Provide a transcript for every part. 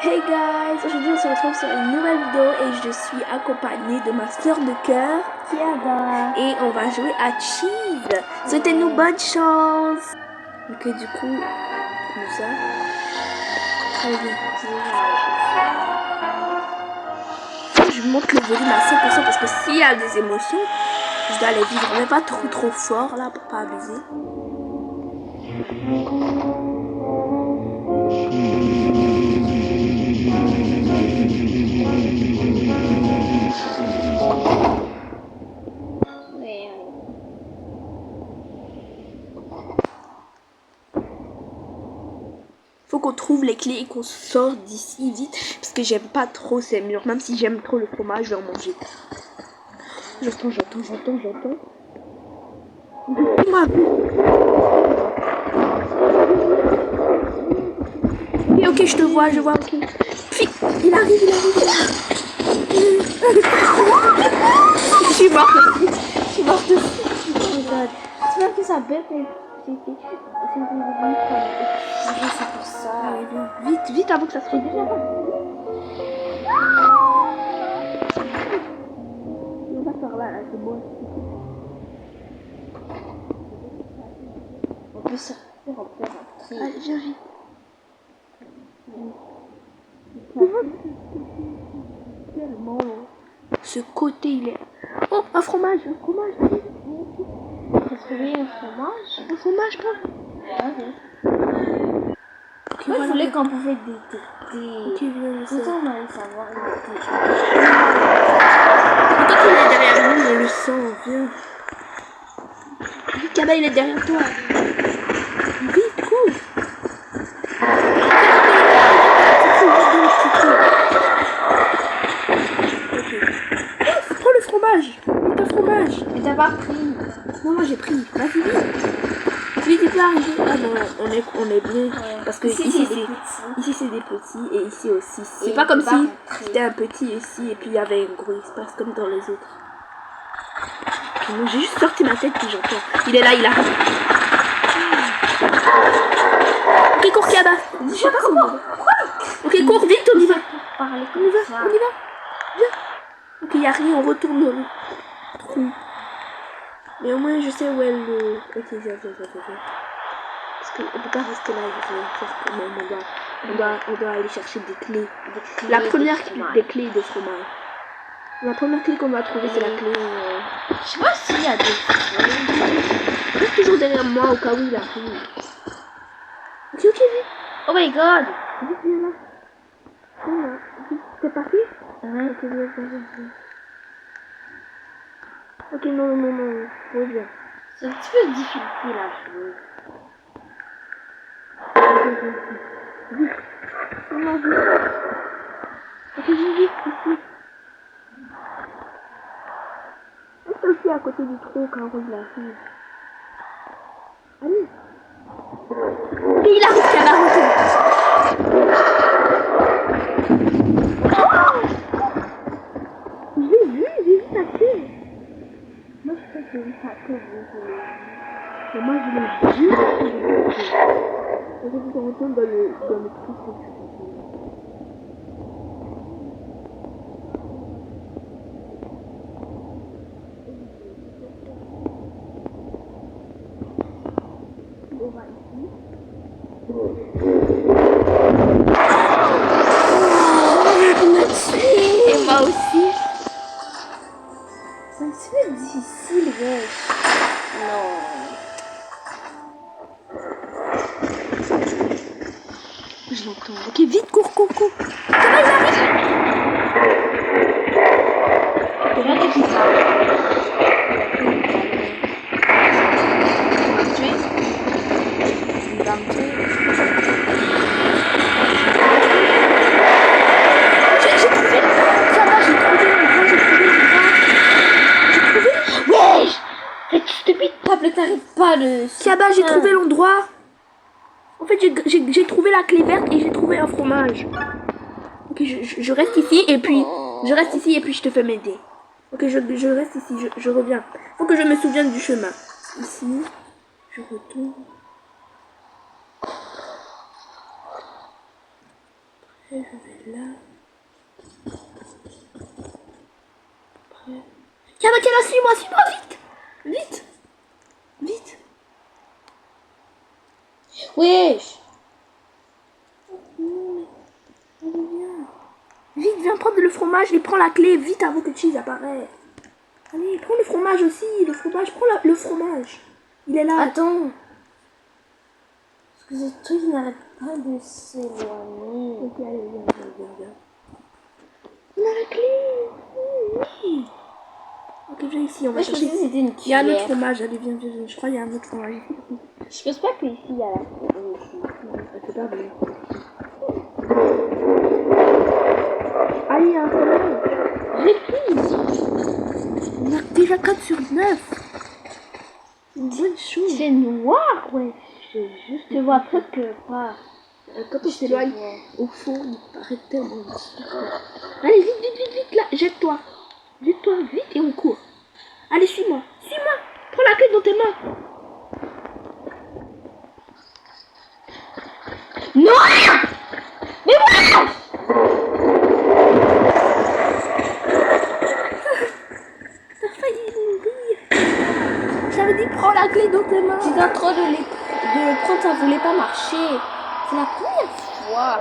Hey guys, aujourd'hui on se retrouve sur une nouvelle vidéo et je suis accompagnée de ma soeur de cœur Tiada. et on va jouer à Cheese. Souhaitez-nous bonne chance. Ok, du coup, comme ça. Allez, je monte le volume à 100% parce que s'il y a des émotions, je dois les vivre, mais pas trop fort là pour pas abuser. Faut qu'on trouve les clés et qu'on sorte d'ici vite parce que j'aime pas trop ces murs. Même si j'aime trop le fromage, je vais en manger. J'entends. Ok, je te vois, ok. Puis, il arrive. Je suis morte. Tu vois que ça bête, c'est pour ça. Vite avant que ça se retourne. On va par là, c'est bon. On peut sortir, on peut rentrer. Allez, viens vite. Tellement long. Ce côté, il est... Oh, un fromage. T'as trouvé un fromage? Un fromage, pas. Ok, moi, je voulais qu'on pouvait des... Ok, viens, je sais. Pourtant, on allait savoir des... Quand il est derrière nous, on le sent, viens. Vite, Kaba, il est derrière toi. Vite, cours. Prends le fromage. Vite, un fromage. Mais t'as pas pris. Non, moi j'ai pris. Vas-y, vite. Vite, il peut arriver. Ah non, on est bien. Parce que ici c'est des petits et ici aussi. C'est pas comme si c'était un petit ici et puis il y avait un gros espace comme dans les autres. Okay, j'ai juste sorti ma tête puis j'entends. Il est là, il arrive. Ok, cours, Kiaba. Je sais pas comment. Ok, cours, vite, on y va. On y va. Viens. Ok, il y a rien, on retourne dans le trou. Mais au moins je sais où est le... Ok, viens. Parce qu'on peut pas rester là, il faut faire quand même. On doit aller chercher des clés. La première des clés de fromage. La première clé qu'on va trouver, c'est la clé... Je sais pas s'il y a des... Reste toujours derrière moi au cas où il arrive. Ok, vite. Oh my god. Vite, viens là. T'es parti? Ok, viens. Ok, non. Reviens. C'est un petit peu difficile à jouer. Vite. Ok, vite, ici. Reste aussi à côté du trou quand il arrive. Allez. Ok, il arrive, il va retourner. J'ai vu sa queue. Moi, je sais que j'ai vu sa queue. Mais moi, je l'ai vu. Je vais vous retourner dans le trou. On va ici. Et moi aussi. C'est un petit peu difficile, wesh. Non. Je l'entends. Ok, vite, cours. Comment il arrive? Regarde tout ça. Il va me tuer. J'ai trouvé. Ça va, j'ai trouvé l'endroit. Wesh! C'est stupide, Pablo, t'arrives pas le... Kiaba, j'ai trouvé l'endroit. En fait, j'ai trouvé la clé verte et j'ai trouvé un fromage. Ok, je reste ici et puis je te fais m'aider. Ok, je reste ici, je reviens. Faut que je me souvienne du chemin. Ici, je retourne. je vais là. Après. Tiens, bah tiens, là, suis-moi, vite. Vite. Vite. Wesh. Vite, viens prendre le fromage et prends la clé vite avant que Cheese apparaisse. Allez, prends le fromage aussi. Le fromage, prends le fromage. Il est là. Attends. Parce que ce truc n'arrête pas de s'éloigner. Ok, allez, viens. On a la clé. Oui. Ok, viens ici, on va Moi, je pensais chercher. que c'était une Il y a un autre cuillère. fromage. Allez, viens. Je crois qu'il y a un autre fromage. Je pense pas qu'ici il y a la C'est pas vrai. Allez, il y a un fromage. J'ai pris. On a déjà 4 sur 9. Une bonne chose. C'est noir, ouais. Je vois presque pas. Quand on s'éloigne au fond, il paraît tellement petit. Allez, vite, là, jette-toi. Jette-toi vite et on court. Allez, suis-moi. Prends la clé dans tes mains. Non! Mais ouais! T'as failli mourir. J'avais dit, prends la clé dans tes mains. J'étais en train de le prendre, ça voulait pas marcher. C'est la première fois.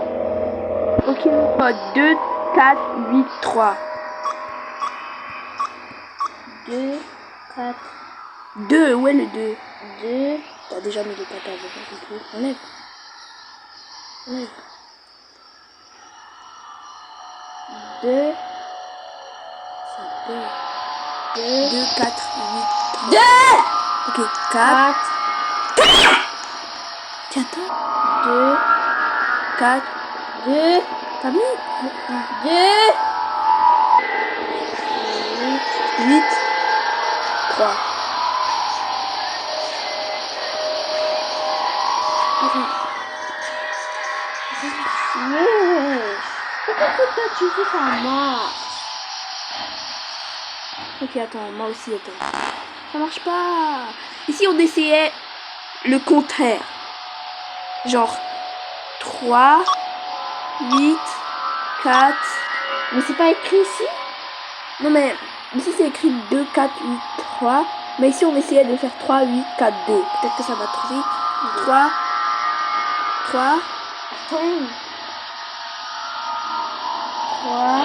Ok, 2, 4, 8, 3. 2, 4, 2, où est le 2? 2. T'as déjà mis le 4 avant. Enlève. Enlève. 2, Ça peut. 2, 2, 4, 8, 2, ok, 4. 4, Tiens, attends. 2, 4. 2, T'as mis 2, 8, 3. Pourquoi toi tu fais ça marche? Ok, attends, moi aussi, attends. Ça marche pas. Ici, on essayait le contraire. Genre 3, 8, 4. Mais c'est pas écrit ici? Non, mais ici, c'est écrit 2, 4, 8, 3. Mais ici, on essayait de faire 3, 8, 4, 2. Peut-être que ça va trop vite. 3, 3, Attends. 3,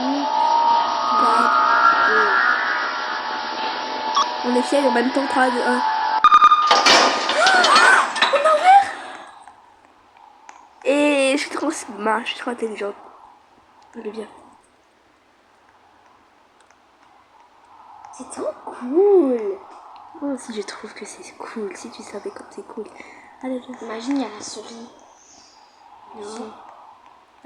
8, 4. On essaye en même temps 3, 2, 1. On a ouvert. Et je suis trop smart, je suis trop intelligente. Allez, viens. c'est trop cool. Moi aussi, je trouve que c'est cool. Si tu savais comme c'est cool. Allez, viens. Imagine, il y a la souris. Non.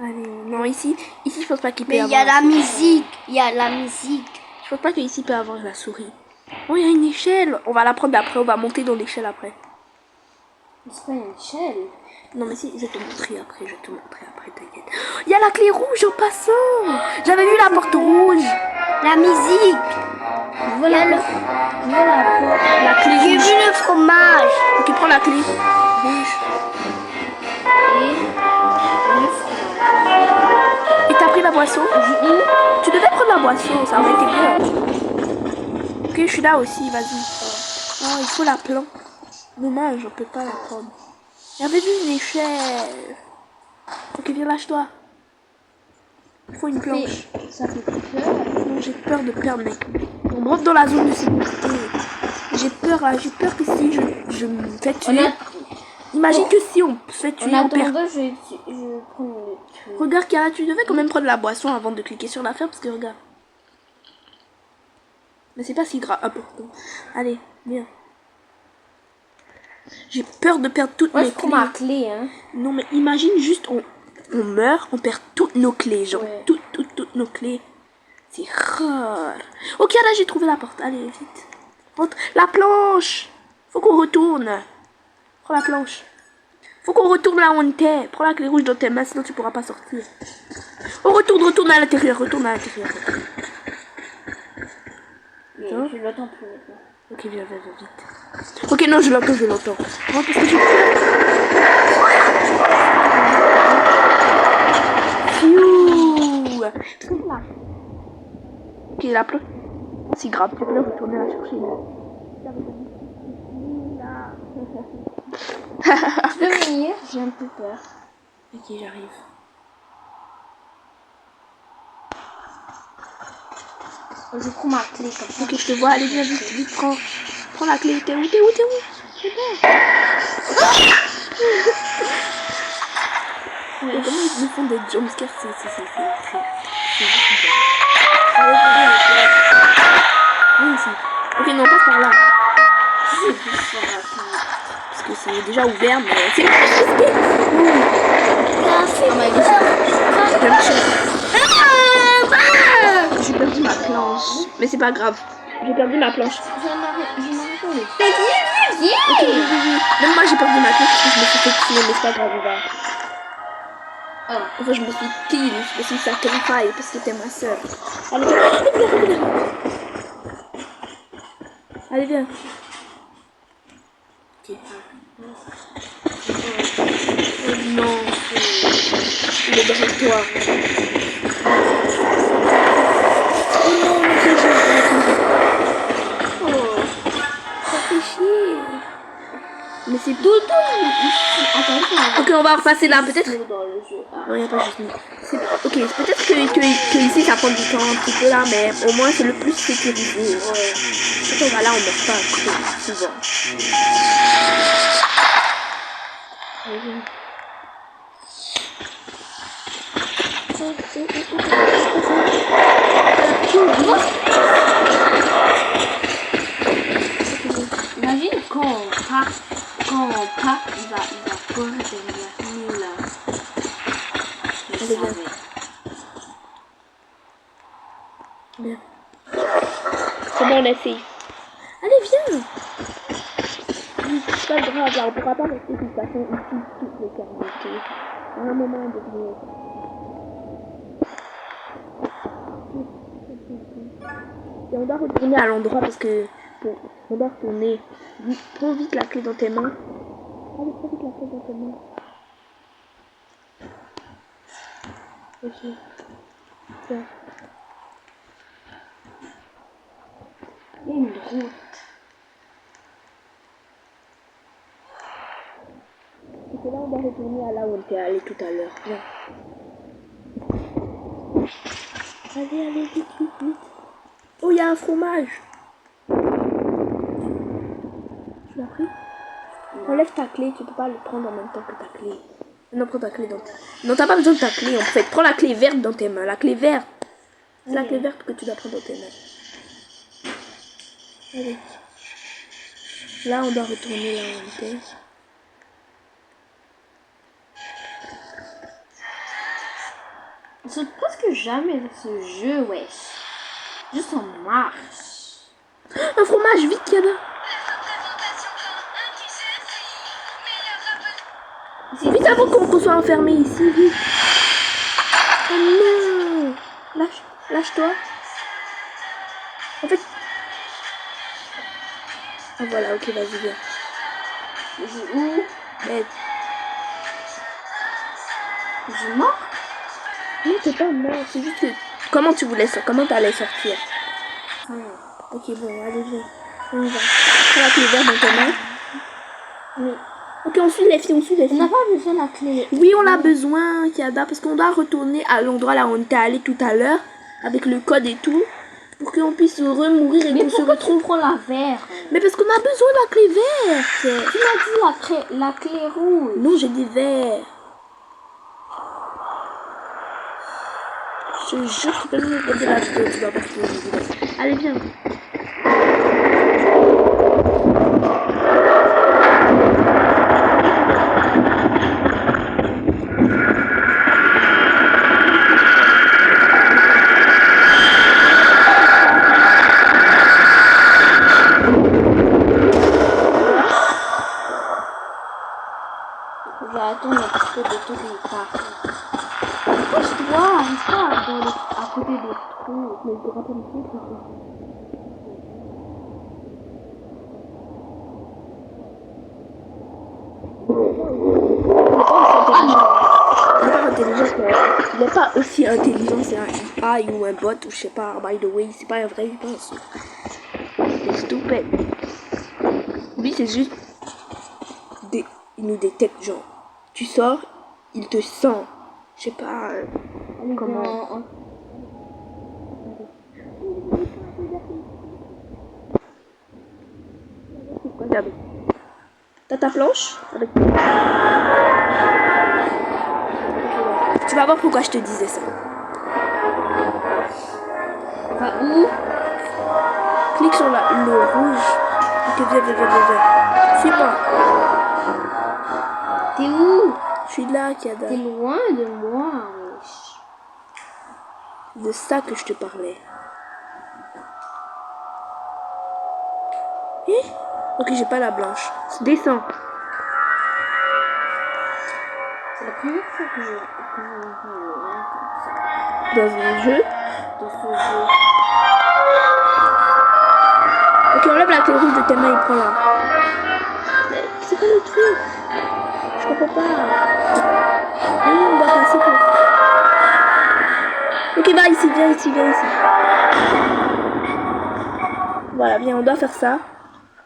Allez, non, ici, je pense pas qu'il peut Mais avoir. il y a la souris. musique. Il y a la musique. Je pense pas qu'ici peut avoir la souris. Oh, il y a une échelle. On va la prendre après. On va monter dans l'échelle après. C'est pas une échelle. Non, mais si, je vais te montrer après. T'inquiète. Il y a la clé rouge en passant. J'avais vu la porte rouge. La musique. Voilà La clé J'ai rouge. vu le fromage. Ok, prends la clé rouge. Et t'as pris la boisson? Tu devais prendre la boisson, ça aurait été bien. Ok, je suis là aussi, vas-y. Oh, il faut la planche. Dommage, on peut pas la prendre. J'avais vu une échelle. Ok, viens, lâche-toi. Il faut une planche. Ça fait peur. Non, j'ai peur de perdre mes... On rentre dans la zone de sécurité. J'ai peur que si je me fais tuer... Imagine que si on se fait tuer, on perd. je vais prendre le truc. Regarde, Kara, tu devais quand même prendre la boisson avant de cliquer sur la ferme, parce que regarde. Mais c'est pas si grave, important. Allez, viens. J'ai peur de perdre toutes Moi, mes je prends clés. ma clé, hein. Non, mais imagine juste, on meurt, on perd toutes nos clés, genre, Ouais. toutes nos clés. C'est rare. Ok, là, j'ai trouvé la porte. Allez, vite. Rentre. La planche. Faut qu'on retourne. Prends la planche. Faut qu'on retourne là où on était. Prends la clé rouge dans tes mains, sinon tu pourras pas sortir. On retourne à l'intérieur, Mais je l'entends plus maintenant. Ok, viens, vite. Ok, non, je l'entends. Non, parce que j'ai... la planche. C'est grave, je vais retourner la chercher. Tu peux venir? J'ai un peu peur. Ok, j'arrive. Je prends ma clé comme ça. Ok, je te vois, allez viens vite, vite, prends la clé. T'es où? C'est bon. Et comment ils me font des jumpscares? C'est juste oui, ici. Ok, non, passe par là. Parce que c'est déjà ouvert, mais c'est risqué. J'ai perdu ma planche. Mais c'est pas grave. J'ai perdu ma planche. Ok, oui. Même moi j'ai perdu ma planche parce que je me suis fait tuer, mais c'est pas grave, on va. Enfin, je me suis kill, je me suis sacrifié parce que t'es ma soeur. Allez, viens. Allez, viens. Ok. Oh non. Il est derrière toi. Oh non, mais ça fait chier. Mais c'est tout. Ok, on va repasser là, peut-être. Non, il n'y a pas juste nous. Ok, peut-être que ici ça prend du temps un petit peu là, mais au moins c'est le plus sécurisé. Quand on va là, on meurt pas trop souvent. Imagine quand on part, il va courir derrière nous là. Allez, viens. Bien. C'est bon, on est safe. Allez, viens. C'est pas grave, là, on pourra pas rester de toute façon ici toute l'éternité. À un moment donné. Et on doit retourner à l'endroit parce que on doit retourner. Prends vite la clé dans tes mains. Allez, prends vite la clé dans tes mains. Ok. Tiens. Il y a une route. Et là, on doit retourner à là où on était allé tout à l'heure. Viens. Allez, vite. Oh, il y a un fromage. Tu l'as pris? Enlève ta clé, tu peux pas le prendre en même temps que ta clé. Non, prends ta clé dans tes mains. Non, t'as pas besoin de ta clé en fait. Prends la clé verte dans tes mains. La clé verte. C'est la clé verte que tu dois prendre dans tes mains. Allez. Là, on doit retourner là où on était. On saute presque jamais dans ce jeu, wesh. Juste en marche. Un fromage, vite, Yana. Vite avant qu'on soit enfermé ici, vite. Oh non. Lâche-toi. En fait... Ah voilà, ok, vas-y, viens. Je où? Mais... Je suis mort? Non, t'es pas mort, c'est juste que... Comment tu voulais sortir? Comment t'allais sortir? Ok, bon, allez, viens. On va. Prends la clé verte dans tes mains. Oui. Ok, on suit les filles, On n'a pas besoin de la clé. Oui, on a besoin, Kiada, parce qu'on doit retourner à l'endroit là où on était allé tout à l'heure, avec le code et tout, pour qu'on puisse remourir et qu'on se retrouve. Prends la verte. Mais parce qu'on a besoin de la clé verte. Tu m'as dit la clé rouge. Non, j'ai dit vert. Je te jure, tu peux me regarder la vidéo, tu vas voir ce que je dis. Allez, viens. Je vais attendre parce que de tout les parts. Pourquoi je dois arriver à côté des trous? Mais il pourra pas me suivre. intelligent qu'il n'est pas aussi intelligent, c'est un AI ou un bot ou je sais pas, by the way, c'est pas un vrai humain. C'est stupide. Lui c'est juste il nous détecte genre. Tu sors, il te sent. Je sais pas comment. Regarde. T'as ta planche avec... Tu vas voir pourquoi je te disais ça. Va où? Clique sur le rouge. Ok, viens. Suis-moi. T'es où? Je suis là, Kiada. T'es loin de moi, wesh. C'est de ça que je te parlais. Ok, j'ai pas la blanche. Descends. C'est la première fois que je joue rien comme ça. Dans un jeu. Dans ce jeu. Ok, enlève la clé rouge de tes mains et prends-la. C'est quoi le truc? Je comprends pas. Non, on va passer pour... Ok, va ici, viens ici. Voilà, bien, on doit faire ça.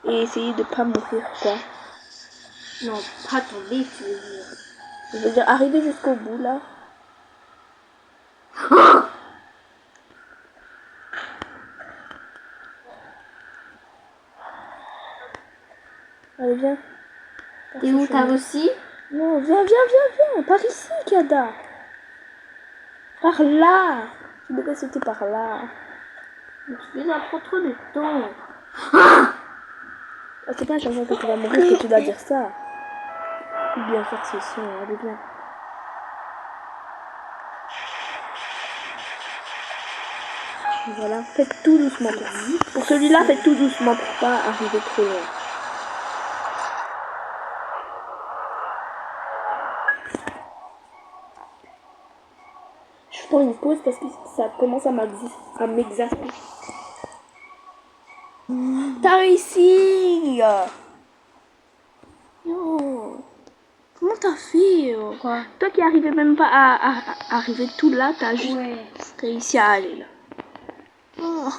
Et essayer de pas mourir, quoi. Non, pas tomber, tu veux dire. Je veux dire, arriver jusqu'au bout, là. Allez, viens. T'es où, t'as aussi? Non, viens. Par ici, Kiada. Par là. Tu devais sauter par là. Mais tu fais trop de temps. Ah, c'est pas à chaque fois que tu vas mourir que tu dois dire ça. Faut bien faire ce son, allez, viens. Voilà, faites tout doucement. Pour celui-là, faites tout doucement pour pas arriver trop loin. Je prends une pause parce que ça commence à m'exaspérer. T'as réussi! Yo. Comment t'as fait? Quoi? Toi qui arrivais même pas à arriver tout là, t'as juste réussi à aller là. Oh.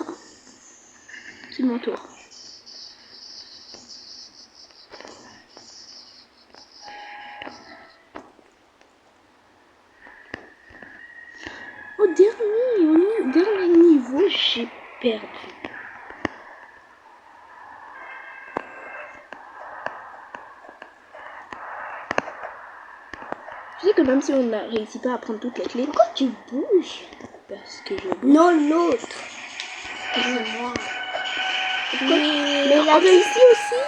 C'est mon tour. Au dernier niveau, j'ai perdu. Tu sais que même si on n'a réussi pas à prendre toutes les clés, pourquoi tu bouges? Parce que je bouge. Non, l'autre. C'est moi. Mais on a réussi aussi.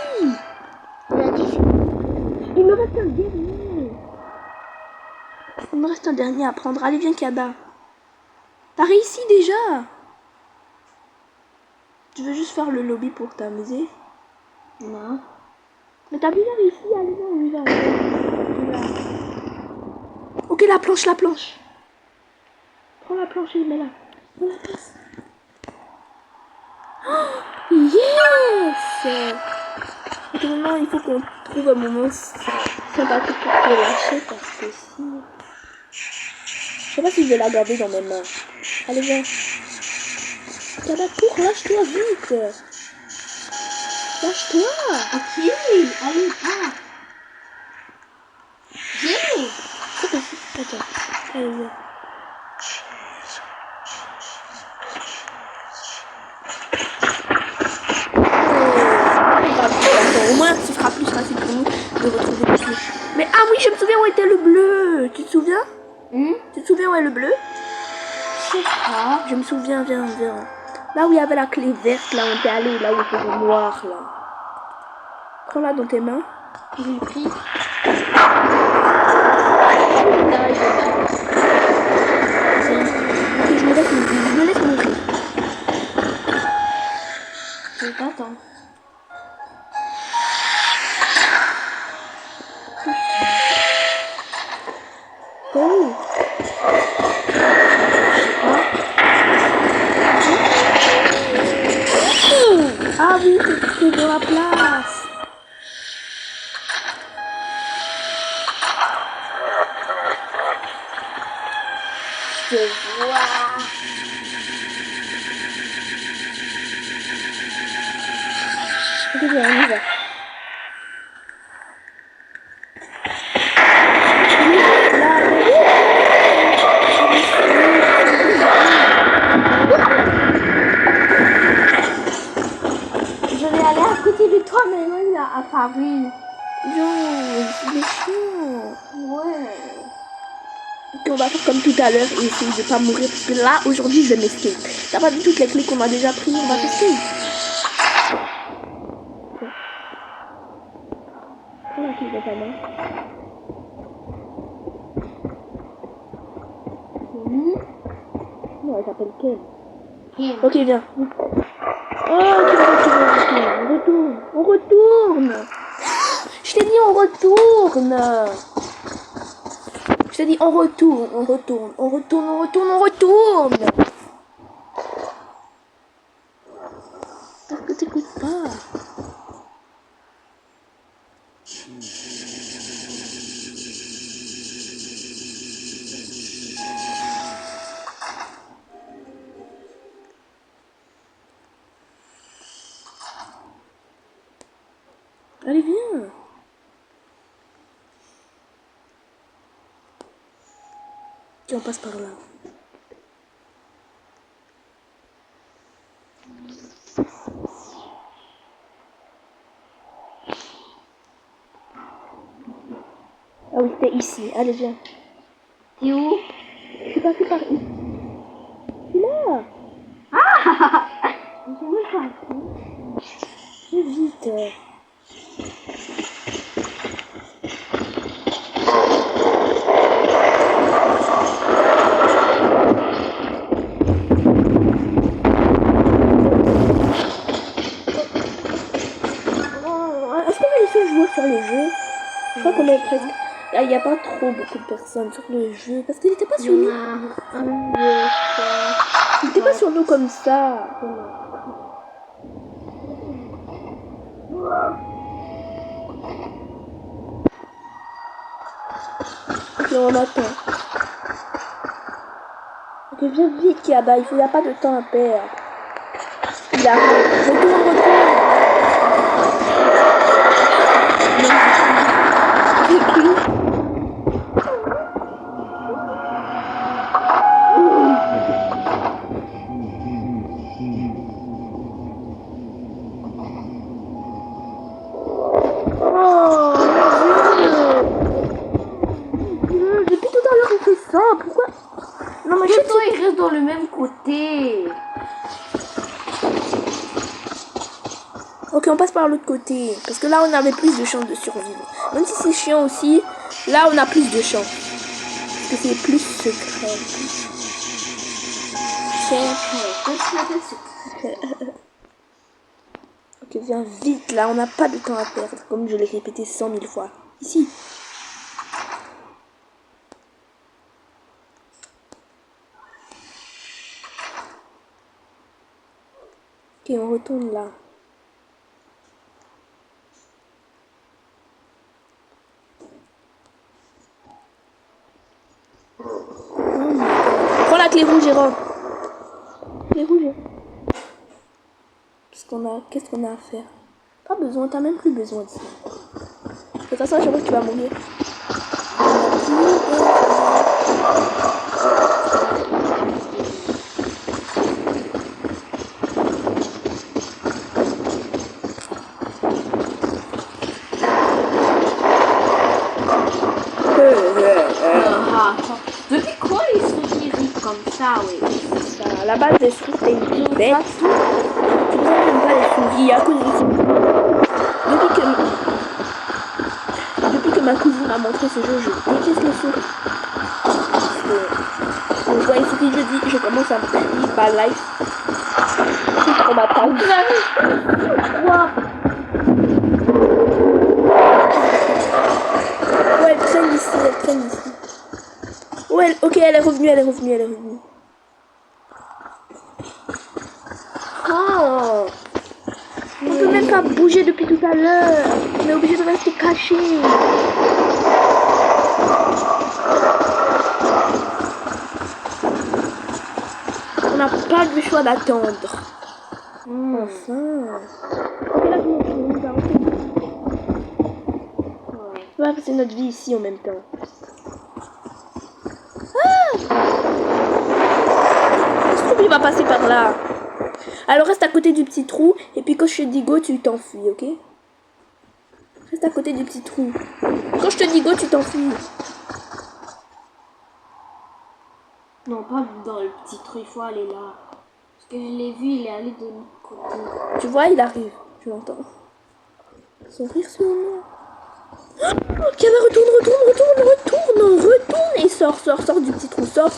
Il me reste un dernier. Il me reste un dernier à prendre. Allez, viens, Kiada. T'as réussi déjà. Tu veux juste faire le lobby pour t'amuser? Non. Mais t'as déjà réussi. Allez, viens, on y va. Ok, la planche. Prends la planche et mets-la. On la passe. Oh, yes! Ok, maintenant, il faut qu'on trouve un moment sympathique pour te lâcher parce que si... Je sais pas si je vais la garder dans mes mains. Allez, viens. Kiada, cours, lâche-toi vite. Lâche-toi. Ok, allez, pas. Viens. Attends. Allez, viens. Au moins, ce sera plus facile pour nous de retrouver les clés. Mais ah oui, je me souviens où était le bleu. Tu te souviens? Tu te souviens où est le bleu? Je sais pas. Je me souviens, viens. Là où il y avait la clé verte, là où on était allé, là où il était noir, là. Prends-la dans tes mains. J'ai pris. Ok, je me laisse mourir. Je t'attends. Oh. Ah oui, c'était dans la place. te vois. Ok, viens, on y va. Je vais aller à côté de toi, mais là, il a apparu. Non, c'est méchant. Ouais. Ok, on va faire comme tout à l'heure et essayer de pas mourir parce que là, aujourd'hui, je vais m'escape. T'as pas vu toutes les clés qu'on a déjà pris, on va s'escape. Prends la clé de ta main. Non, elle s'appelle Ken. Kim. Ok, viens. Oh, ok, on retourne. On retourne. Je t'ai dit, on retourne. Je t'ai dit, on retourne. Parce que t'écoutes pas. Allez, viens. Et on passe par là. Ah oui, c'était ici. Allez, viens. T'es où? Je suis passée par ici. Je suis là. Ah! Je me pas. Viens vite. Est-ce qu'on a laissé jouer sur le jeu? Je crois qu'on est presque... Là, il n'y a pas trop beaucoup de personnes sur le jeu. Parce qu'il n'était pas sur nous. Il n'était pas sur nous comme ça. Ok, on attend. Ok, viens vite, Kiaba. Il n'y a pas de temps à perdre. Il arrive. Retourne. Depuis tout à l'heure, on fait ça. Pourquoi? Non, mais Que toi, il reste dans le même côté. Ok, on passe par l'autre côté. Parce que là, on avait plus de chances de survivre. Même si c'est chiant aussi, là, on a plus de chance. Parce que c'est plus secret. Ok, viens vite, là. On n'a pas de temps à perdre. Comme je l'ai répété 100 000 fois. Ici. Ok, on retourne là. Prends la clé rouge, Jérôme. Clé rouge. Qu'est-ce qu'on a à faire? Pas besoin, t'as même plus besoin de ça. De toute façon, je vois que tu vas mourir. Depuis quand ils sont irrités comme ça, oui? Ça, à la base, les souris, c'était une petite bête. C'est pour ça que j'aime pas les souris, à cause des souris. Depuis que ma cousine m'a montré ce jeu, je déteste les souris. Parce que quand je vois une souris, je commence à me crier par life. C'est trop ma tante. Quoi? Ouais, elle traîne ici. Ouais, ok, elle est revenue. Oh, on peut même pas bouger depuis tout à l'heure. On est obligé de rester caché. pas le choix d'attendre. Enfin. Ok, là, je monte là, ok. On va passer notre vie ici en même temps. Ah! Je trouve qu'il va passer par là. Alors reste à côté du petit trou et puis quand je te dis go, tu t'enfuis, ok? Reste à côté du petit trou. Quand je te dis go, tu t'enfuis. Non, pas dans le petit trou, il faut aller là. Parce que je l'ai vu, il est allé de l'autre côté. Tu vois, il arrive. Je l'entends. Son rire sur moi. Oh, Kiana, retourne et sors du petit trou. Sors.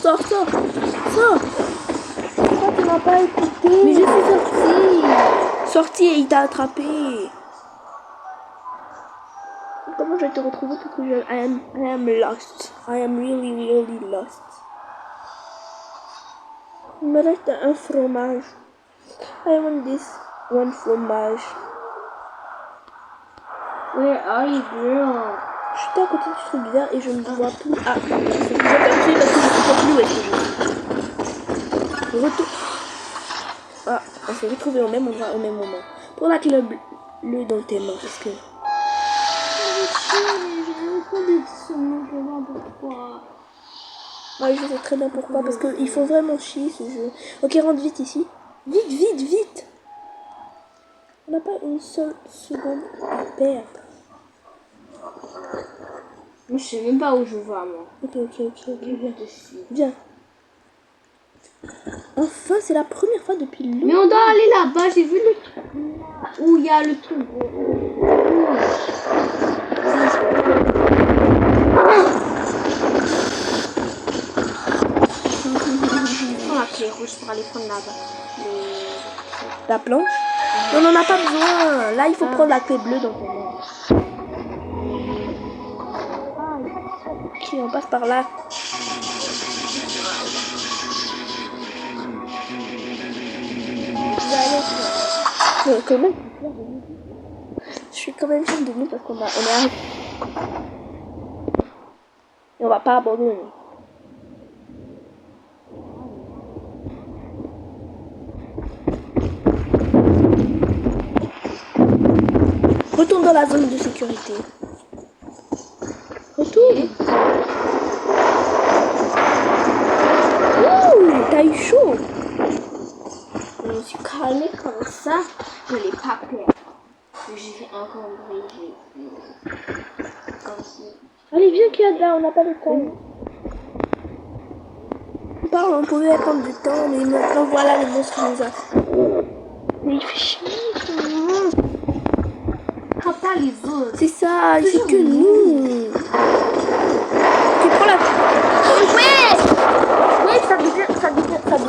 Pourquoi tu m'as pas écouté? Mais je suis sortie et il t'a attrapé. Comment je vais te retrouver parce que I am lost. I am really lost. Il me reste un fromage. I want this one fromage. Where are you, girl? Je suis à côté du truc vert et je ne vois plus. Ah, je vais t'appuyer parce que je ne sais plus où est-ce que je suis. Retour. Ah, on s'est retrouvés au même endroit au même moment. Pour la clé bleue dans tes mains, parce que. Pourquoi? Ouais, je sais très bien pourquoi, parce qu'il faut vraiment chier ce jeu. Ok, rentre vite ici. Vite. On n'a pas une seule seconde à perdre. Je sais même pas où je vais, moi. Ok, Je te suis. Viens. Enfin, c'est la première fois depuis longtemps. Mais on doit aller là-bas, j'ai vu le truc. Où il y a le truc. Prends la clé rouge pour aller prendre là-bas. La planche? On n'en a pas besoin. Là, il faut prendre la clé bleue dans ton main. Ok, on passe par là. Je suis quand même fière de nous parce qu'on est arrivé. Et on va pas abandonner. Retourne dans la zone de sécurité. Retourne. Ouh, t'as eu chaud. Je me suis calmée comme ça, je l'ai pas peur. J'ai encore brillé. Comme si. Allez, viens Kiada, on n'a pas le temps. On pouvait attendre du temps, mais maintenant voilà les monstres qui nous a. Mais il fait chier. Pas les autres. C'est ça, il fait que nous. Tu prends la. Ouais, ça devient insupportable.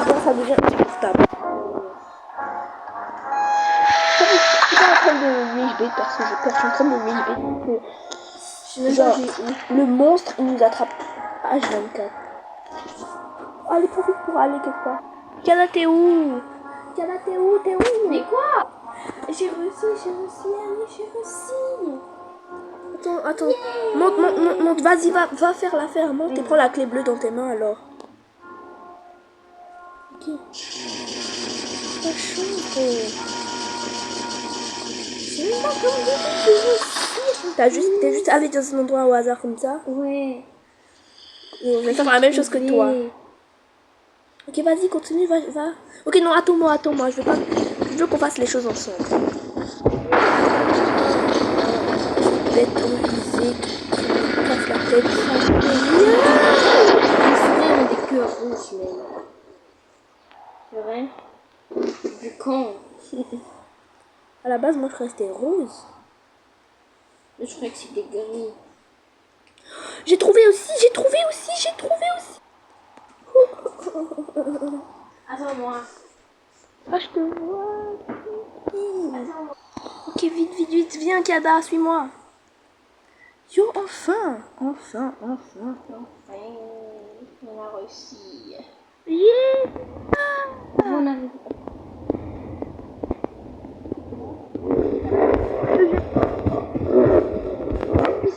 Je suis pas en train de rage bait parce que je perds, je suis en train de rage bait que genre le monstre il nous attrape H24. Allez, profite pour aller quelque part. Kiana, t'es où? Mais quoi? J'ai réussi. Attends. Monte, vas-y, va faire l'affaire. Monte et prends la clé bleue dans tes mains alors. Ok. Pas chaud. C'est même pas comme t'es juste allé dans un endroit au hasard comme ça. Ouais. Et on va faire la même chose que toi. Ok, vas-y, continue, va. Ok, non, attends-moi. Je veux qu'on fasse les choses ensemble. Bête envisée qui casse la tête. Même des cœurs rouges, même. C'est vrai? Du con. À la base, moi, je restais rose. Je croyais que c'était gris. J'ai trouvé aussi. Attends-moi. Ah, je te vois. Ok, vite, viens, Kiada, suis-moi. Yo, enfin. On a réussi. Yeah. On a...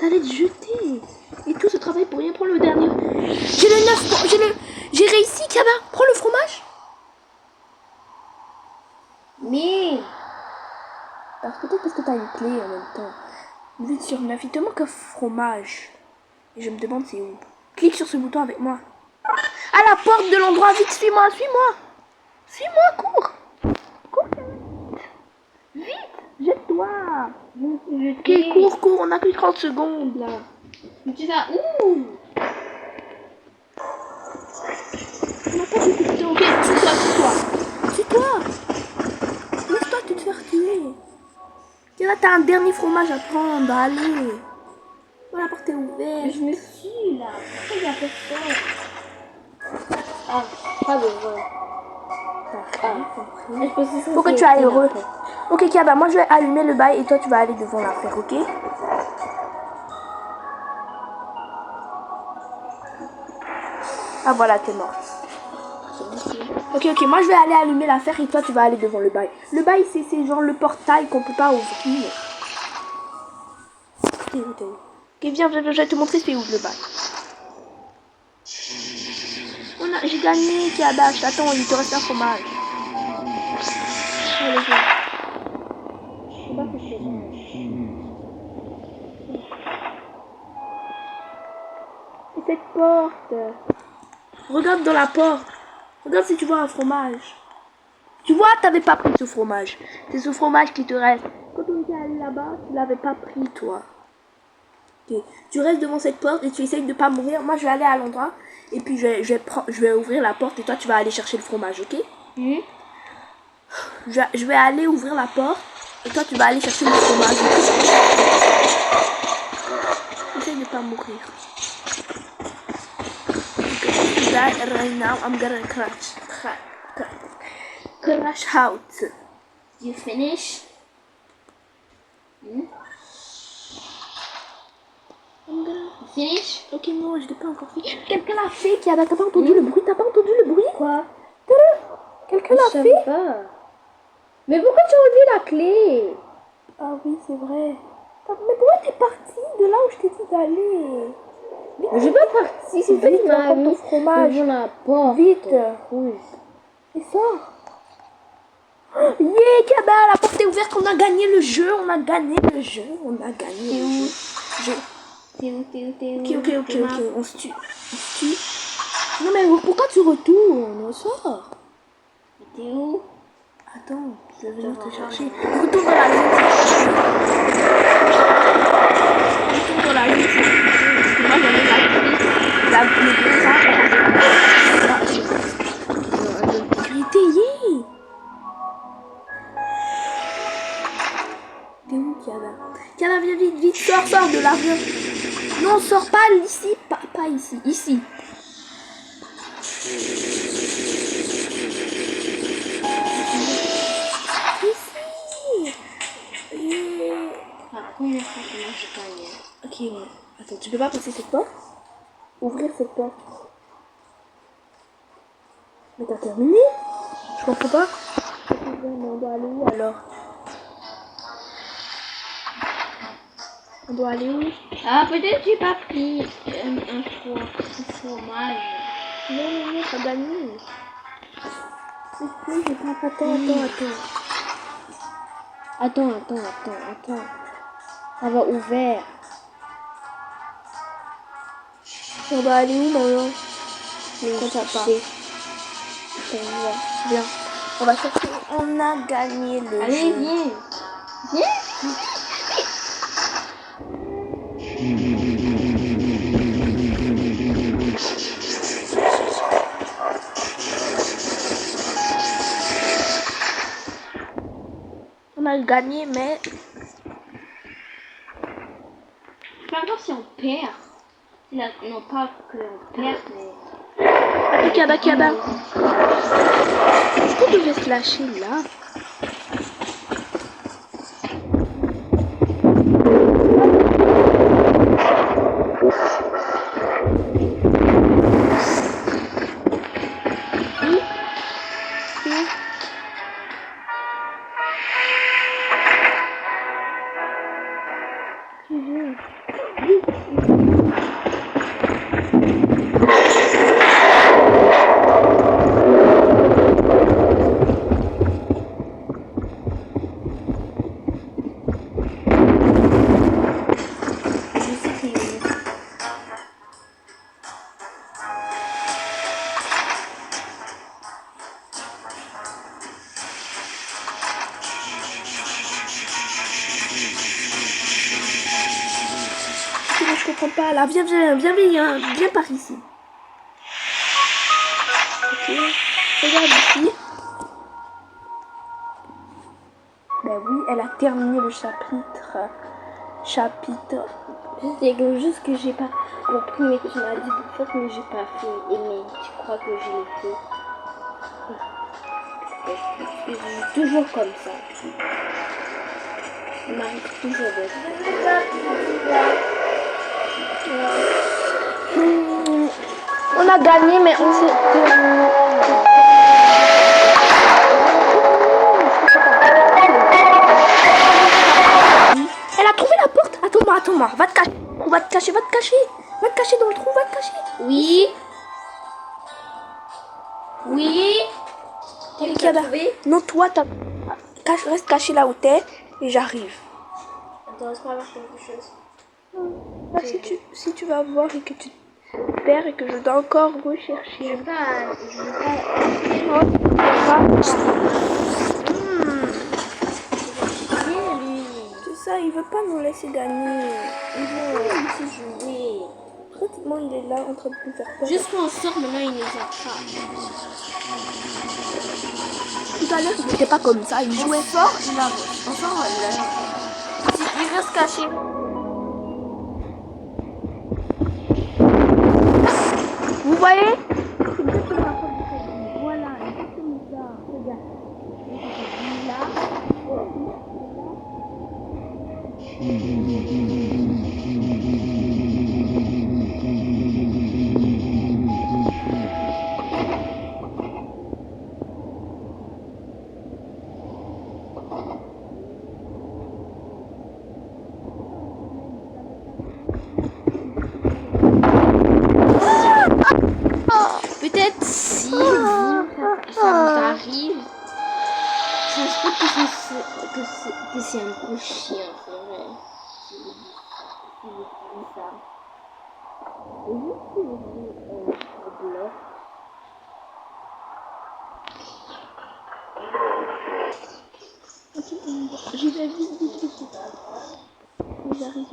T'allais te jeter. Et tout ce travail pour rien prendre le dernier. J'ai le 9. J'ai réussi, Kiada. Prends le fromage. Mais. Peut-être parce que t'as une clé en même temps. 8 sur 9, il te manque un fromage. Et je me demande c'est où. Clique sur ce bouton avec moi. À la porte de l'endroit, vite, suis-moi, suis-moi. Suis-moi, cours. Cours, vite, jette-toi. Ok, cours, on n'a plus 30 secondes là. Mais tu vas où? On n'a pas beaucoup de temps. Ok, suis-toi. Suis-toi. Laisse-toi te faire tuer. Tiens, là, t'as un dernier fromage à prendre. Allez. Voilà, la porte est ouverte. Mais je me suis là. Pourquoi il y a personne? Ah, pas besoin. Faut que tu ailles heureux. Ok, Kiaba, moi je vais allumer le bail et toi tu vas aller devant l'affaire, ok? Ah voilà, t'es mort. Ok, moi je vais aller allumer l'affaire et toi tu vas aller devant le bail. Le bail c'est genre le portail qu'on peut pas ouvrir. T'es où? Ok, viens, je vais te montrer c'est où le bail. J'ai gagné, Kiaba, je t'attends, il te reste un fromage. Allez, viens. C'est cette porte. Regarde dans la porte. Regarde si tu vois un fromage. Tu vois, t'avais pas pris ce fromage. C'est ce fromage qui te reste. Quand on était allé là-bas, tu l'avais pas pris, toi. Okay. Tu restes devant cette porte et tu essayes de pas mourir. Moi, je vais aller à l'endroit et puis je vais ouvrir la porte et toi, tu vas aller chercher le fromage, ok? Je vais aller ouvrir la porte et toi, tu vas aller chercher le fromage. Essaye de pas mourir. Right now, I'm gonna crash out. You finish? Finish? Ok, non, je l'ai pas encore fait. Quelqu'un l'a fait, Kiaba. T'as pas entendu le bruit? T'as pas entendu le bruit? Quoi? Quelqu'un l'a fait? Pas. Mais pourquoi tu as enlevé la clé? Ah oui, c'est vrai. Mais pourquoi t'es parti de là où je t'ai dit d'aller? Mais j'ai pas parti, c'est toi qui m'as mis ton fromage. devant la porte. Vite. Rouge. Et sors. Yeah, Kiaba, la porte est ouverte. On a gagné le jeu. On a gagné le jeu. T'es où? Ok, on se tue. Non mais pourquoi tu retournes? On sort. T'es où? Attends, je vais venir te chercher. Retourne dans la zone. Retourne dans la zone. Parce que moi j'en ai la sécurité, yeah. T'es où, Kiana? Kiana, viens vite, sors de l'avion. Non, sors pas ici, pas ici, ici. Combien de fois que moi j'ai gagné? Ok, ouais. Attends, tu peux pas passer cette porte? Ouvrir cette porte. Mais t'as terminé? Je comprends pas. On doit aller où alors? On doit aller où? Ah, peut-être j'ai pas pris un fromage. Non, t'as gagné. J'ai pas. Attends. Ça va ouvert. On doit aller où, Marion? Je sais pas. Viens. On va chercher. On a gagné le Allez, jeu. viens. On a gagné, mais... Pas grave si on perd. Non, pas que on perd, mais... Kiaba. Est-ce qu'on devait se lâcher là? pas là. Viens par ici. Ok. Regarde ici. Ben oui, elle a terminé le chapitre. C'est juste que j'ai pas compris, mais tu m'as dit de faire, mais j'ai pas fait. Et mais tu crois que je l'ai fait. Je suis toujours comme ça. Il m'arrive toujours de On a gagné, mais on s'est... Elle a trouvé la porte. Attends-moi. Va te cacher. Va te cacher dans le trou, va te cacher. Oui. Oui. T'as trouvé? Non, toi, reste caché là où t'es et j'arrive. Attends, est-ce qu'on va voir quelque chose? Là, si tu vas voir et que tu te perds et que je dois encore rechercher. Je veux pas. C'est ça, il veut pas nous laisser gagner. Il veut laisser jouer. Pratiquement, il est là en train de nous faire peur. Juste qu'on sort, maintenant il nous attrape. Tout à l'heure, il n'était pas comme ça, il jouait fort. Il avance. On sort là. Il veut se cacher. Vous voyez? C'est exactement la porte du cabinet. Voilà, exactement ça. Regarde. Peut-être si ça vous arrive, j'espère que c'est un peu chiant, c'est vrai. Si vous dites ça. Et juste si vous dites un bloc. J'y vais vite. J'arrive.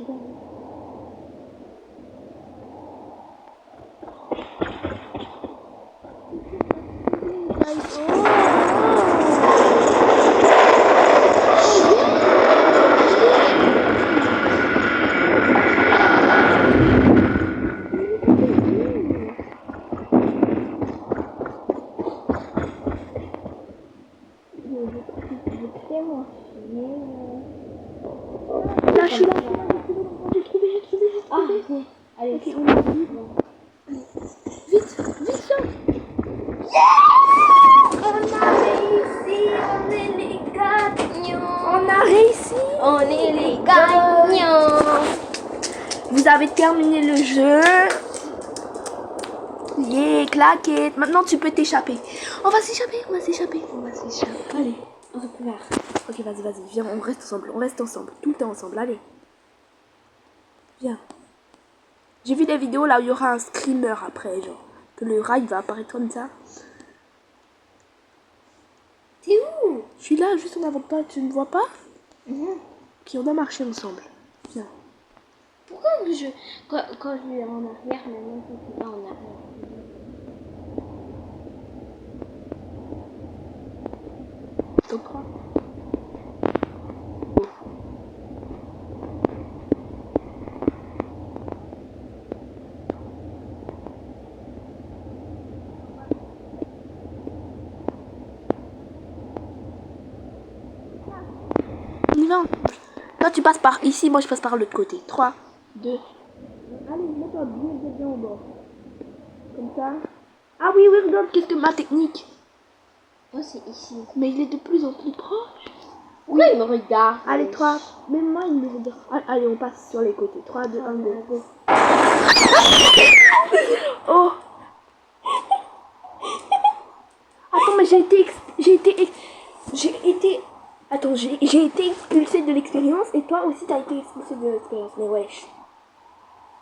Là, je suis là. J'ai trouvé. Ah, ok. Allez, Ok, on est vite, viens. On a réussi. On est les gagnants. Vous avez terminé le jeu. Yeah, claquette. Maintenant, tu peux t'échapper. On va s'échapper. Allez. On repart. Ok, vas-y. Viens, on reste ensemble. Tout le temps ensemble. Allez. Viens. J'ai vu des vidéos là où il y aura un screamer après, genre. Que le rat, il va apparaître comme ça. T'es où? Je suis là, juste en avant de toi. Tu ne vois pas? Ok, on a marché ensemble. Viens. Pourquoi quand je vais en arrière, maintenant je suis pas en arrière? Top 3. On y va. Toi, tu passes par ici, moi je passe par l'autre côté. 3, 2. Allez, mets-toi bien au bord. Comme ça. Ah oui, regarde, qu'est-ce que ma technique. Oh, c'est ici. Mais il est de plus en plus proche. Pourquoi il me regarde? Allez, 3. Même moi, il me regarde. Allez, on passe sur les côtés. 3, 2, 1, go. Oh. Attends, mais j'ai été expulsée de l'expérience et toi aussi t'as été expulsée de l'expérience. Mais wesh.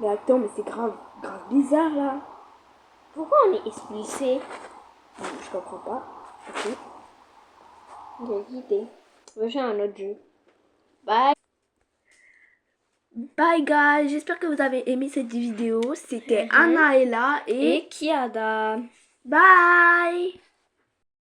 Mais attends, mais c'est grave bizarre là. Pourquoi on est expulsé? Je comprends pas. Ok. J'ai quitté. Je vais faire un autre jeu. Bye. Bye guys, j'espère que vous avez aimé cette vidéo. C'était Mhm. Anaëlla et Et Kiada. bye.